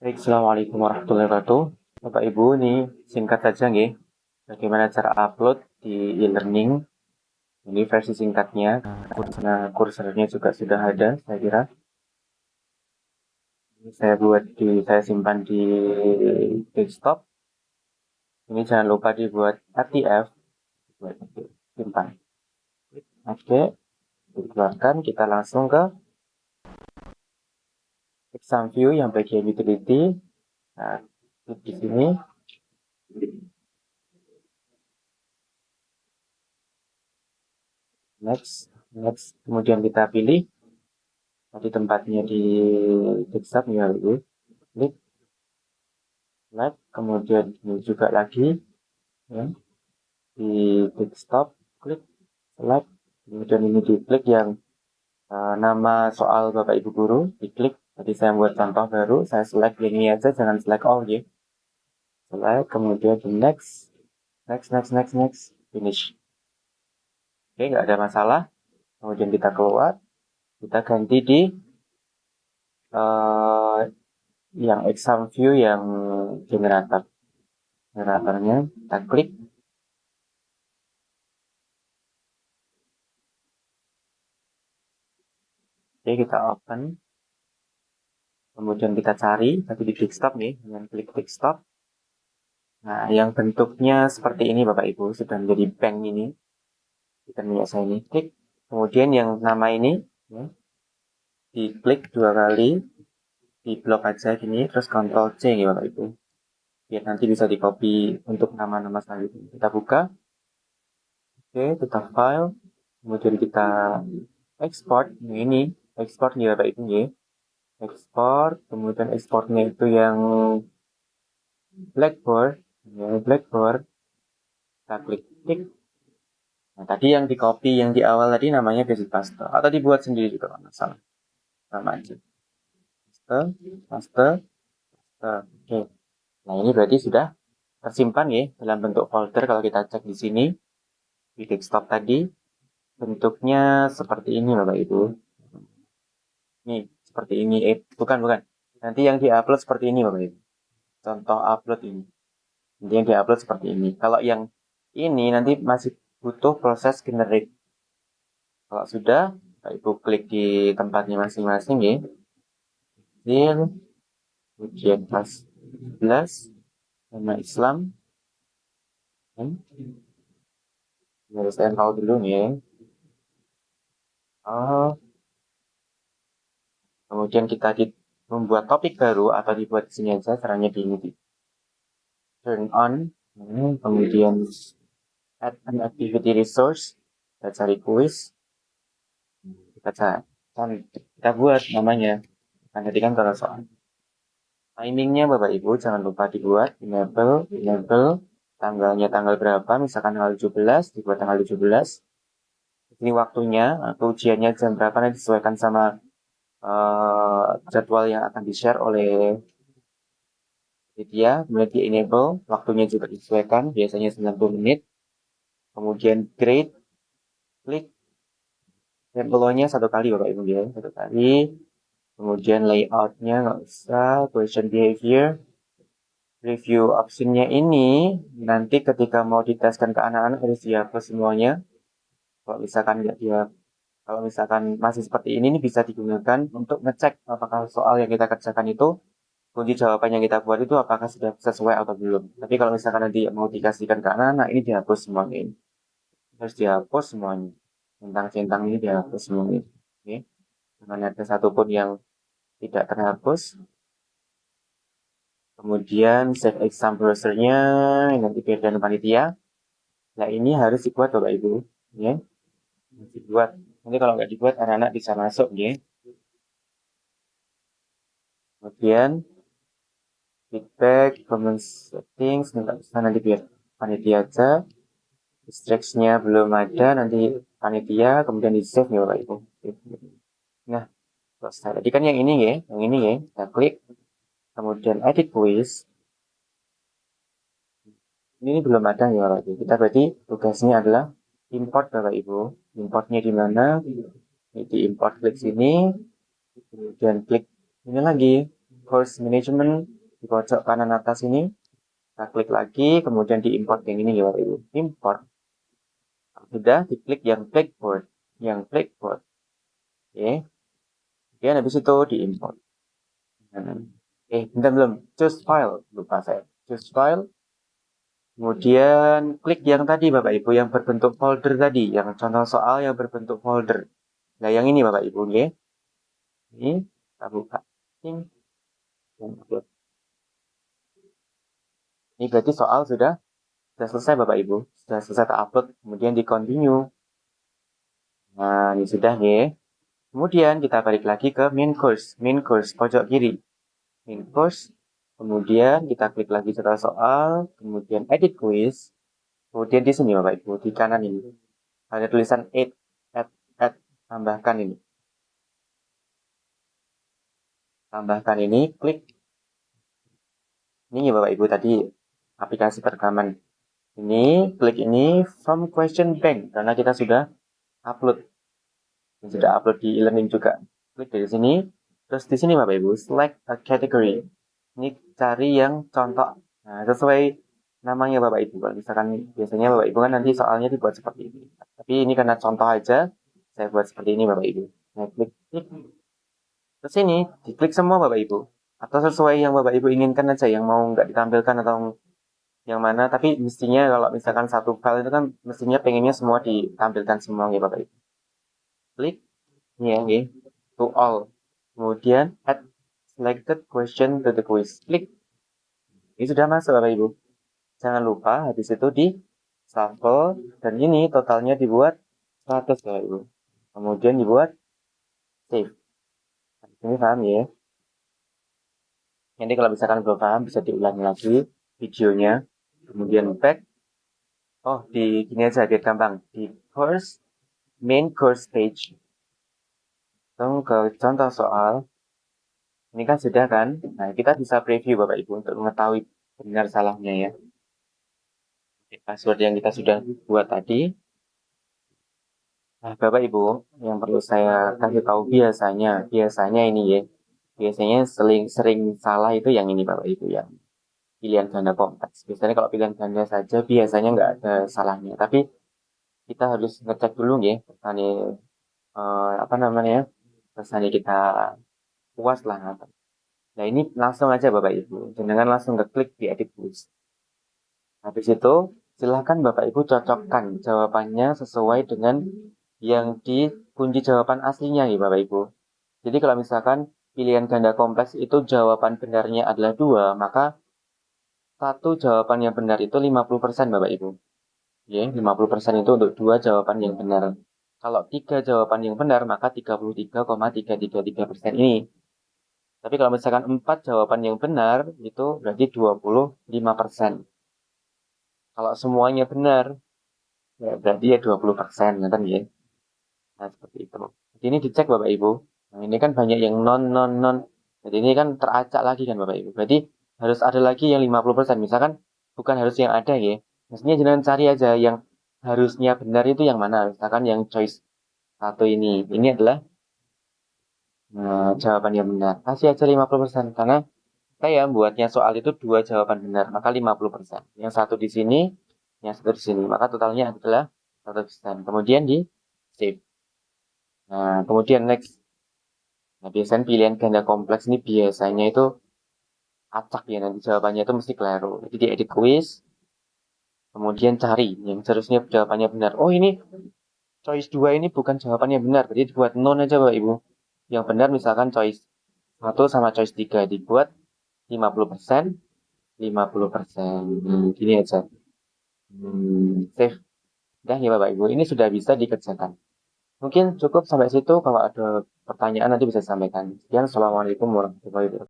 Baik, Assalamualaikum warahmatullahi wabarakatuh. Bapak Ibu, ini singkat saja nggih, bagaimana cara upload di e-learning. Ini versi singkatnya, karena kursornya juga sudah ada, saya kira. Ini saya simpan di desktop. Ini jangan lupa dibuat RTF, buat simpan. Oke, dikeluarkan, kita langsung ke exam view yang bagian utility. Nah, klik di sini. Next, kemudian kita pilih tadi tempatnya di desktop ya, itu klik like, kemudian ini juga lagi ya, di desktop klik select, kemudian ini diklik yang nama soal Bapak Ibu guru diklik. Tadi saya buat contoh baru, saya select yang ini aja, jangan select all ya. Select, kemudian di next, finish. Oke, nggak ada masalah. Kemudian kita keluar, kita ganti di uh, yang exam view yang generatornya kita klik. Oke, kita open, kemudian kita cari tadi di desktop nih dengan klik desktop. Nah, yang bentuknya seperti ini Bapak Ibu, sudah menjadi bank ini. Kita minyak saya ini klik, kemudian yang nama ini ya, diklik 2 kali, di blok aja gini, terus Ctrl C ya Bapak Ibu, biar nanti bisa di copy untuk nama-nama selanjutnya. Kita buka, oke, kita file, kemudian kita export. Nah, ini export nih Bapak Ibu ya, export, kemudian exportnya itu yang Blackboard, ya, Blackboard, kita klik klik. Nah, tadi yang di copy yang di awal tadi namanya basic paste, atau dibuat sendiri juga nggak masalah, sama aja. Paste, paste, paste. Oke. Nah, ini berarti sudah tersimpan ya dalam bentuk folder. Kalau kita cek di sini di desktop tadi, bentuknya seperti ini Bapak Ibu. Nih, seperti ini. Bukan. Nanti yang diupload seperti ini Bapak Ibu. Contoh upload ini. Nanti yang diupload seperti ini. Kalau yang ini nanti masih butuh proses generate. Kalau sudah, Bapak Ibu klik di tempatnya masing-masing ya. Hasil, ujian kelas 11, nama Islam. Harus saya tahu dulu nih ya. Oh, kemudian kita membuat topik baru atau dibuat di sini aja, caranya di ini. Turn on. Kemudian add an activity resource. Kita cari kuis. Kita buat namanya. Kan tadi kan kalau soal. Timingnya Bapak Ibu jangan lupa dibuat enable tanggalnya tanggal berapa, misalkan tanggal 17 dibuat tanggal 17. Ini waktunya atau ujiannya jam berapa nanti disesuaikan sama jadwal yang akan di-share oleh media. Kemudian di enable, waktunya juga disesuaikan, biasanya 90 menit. Kemudian grade, klik, dan follow-nya 1 kali Bapak Ibu ya, 1 kali. Kemudian layoutnya nggak usah, question behavior. Review optionnya ini nanti ketika mau diteskan ke anak-anak harus dihapus semuanya. Kalau misalkan nggak dia, kalau misalkan masih seperti ini bisa digunakan untuk ngecek apakah soal yang kita kerjakan itu kunci jawaban yang kita buat itu apakah sudah sesuai atau belum. Tapi kalau misalkan nanti mau dikasihkan ke anak-anak ini dihapus semuanya ini. Harus dihapus semuanya. Centang-centang ini dihapus semuanya. Oke. Jangan ada satupun yang tidak terhapus. Kemudian save exam browsernya nanti biar dan panitia. Nah, ini harus dibuat Bapak Ibu, ya. Harus dibuat. Nanti kalau nggak dibuat anak-anak bisa masuk, ya. Kemudian feedback, comments, settings, nggak bisa nanti biar panitia aja. Distraction-nya belum ada, nanti panitia, kemudian di save ya Bapak Ibu. Nah, selesai. Tadi kan yang ini ya, kita klik, kemudian edit quiz. Ini belum ada ya Bapak Ibu. Kita berarti tugasnya adalah import Bapak Ibu. Importnya di mana? Di import, klik sini, kemudian klik ini lagi, course management di pojok kanan atas ini. Kita klik lagi, kemudian di import yang ini ya Bapak Ibu. Import. Sudah, diklik yang Blackboard. Yang Blackboard. Oke. Kemudian habis itu di import. Bentar belum. Choose file. Lupa saya. Choose file. Kemudian klik yang tadi Bapak Ibu yang berbentuk folder tadi, yang contoh soal yang berbentuk folder. Nah, yang ini Bapak Ibu, ya. Ini kita buka. Ini berarti soal sudah selesai Bapak Ibu. Sudah selesai terupload, kemudian di continue. Nah, ini sudah ya. Kemudian kita balik lagi ke main course pojok kiri. Main course. Kemudian kita klik lagi setelah soal, kemudian edit quiz. Kemudian di sini Bapak Ibu, di kanan ini ada tulisan add, tambahkan ini. Tambahkan ini, klik. Ini ya Bapak Ibu tadi aplikasi perekaman. Ini, klik ini from question bank karena kita sudah upload. Sudah upload di e-learning juga. Klik dari sini. Terus di sini Bapak Ibu, select a category. Ini cari yang contoh. Nah, sesuai namanya Bapak Ibu. Kalau misalkan biasanya Bapak Ibu kan nanti soalnya dibuat seperti ini. Tapi ini karena contoh aja, saya buat seperti ini Bapak Ibu. Nah, klik. Terus ini, diklik semua Bapak Ibu. Atau sesuai yang Bapak Ibu inginkan aja, yang mau nggak ditampilkan atau yang mana. Tapi mestinya kalau misalkan satu file itu kan mestinya pengennya semua ditampilkan semua ya Bapak Ibu. Klik, ini ya, to all. Kemudian add selected question to the quiz. Klik. Ini sudah masuk Bapak Ibu. Jangan lupa habis itu di shuffle dan ini totalnya dibuat 100 Bapak Ibu. Kemudian dibuat save. Ini paham ya? Nanti kalau misalkan belum paham bisa diulangi lagi videonya. Kemudian back. Oh, di gini aja biar gampang. Di main course page. Langsung ke contoh soal. Ini kan sudah kan? Nah, kita bisa preview Bapak Ibu untuk mengetahui benar salahnya ya. Password yang kita sudah buat tadi. Nah, Bapak Ibu, yang perlu saya kasih tahu biasanya ini ya. Biasanya sering salah itu yang ini Bapak Ibu ya. Pilihan ganda kompleks. Biasanya kalau pilihan ganda saja biasanya nggak ada salahnya. Tapi kita harus ngecek dulu ya. Apa namanya? Pesannya kita puas lah. Nah ini langsung aja Bapak Ibu. Jangan langsung klik di edit quiz. Habis itu silahkan Bapak Ibu cocokkan jawabannya sesuai dengan yang di kunci jawaban aslinya ya Bapak Ibu. Jadi kalau misalkan pilihan ganda kompleks itu jawaban benarnya adalah 2, maka satu jawaban yang benar itu 50% Bapak Ibu. Ya, 50% itu untuk 2 jawaban yang benar. Kalau 3 jawaban yang benar, maka 33,333% ini. Tapi kalau misalkan 4 jawaban yang benar, itu berarti 25%. Kalau semuanya benar, ya berarti ya 20%, kan ya. Nah, seperti itu. Jadi ini dicek Bapak Ibu. Nah, ini kan banyak yang non. Jadi ini kan teracak lagi kan Bapak Ibu. Berarti harus ada lagi yang 50%. Misalkan bukan harus yang ada ya. Maksudnya jangan cari aja yang harusnya benar itu yang mana. Misalkan yang choice satu ini. Ini adalah jawaban yang benar. Kasih aja 50%. Karena saya buatnya soal itu 2 jawaban benar. Maka 50%. Yang satu di sini, yang satu di sini. Maka totalnya adalah 100%. Kemudian di save. Nah, kemudian next. Nah, biasanya pilihan ganda kompleks ini biasanya itu acak ya. Nanti jawabannya itu mesti keliru. Jadi di edit quiz. Kemudian cari yang seharusnya jawabannya benar. Oh ini choice 2 ini bukan jawabannya benar. Jadi dibuat non aja Bapak Ibu. Yang benar misalkan choice 1 sama choice 3 dibuat 50%, 50%. Gini aja. Save. Dah ya Bapak Ibu. Ini sudah bisa dikerjakan. Mungkin cukup sampai situ. Kalau ada pertanyaan nanti bisa disampaikan. Sekian. Assalamualaikum warahmatullahi wabarakatuh.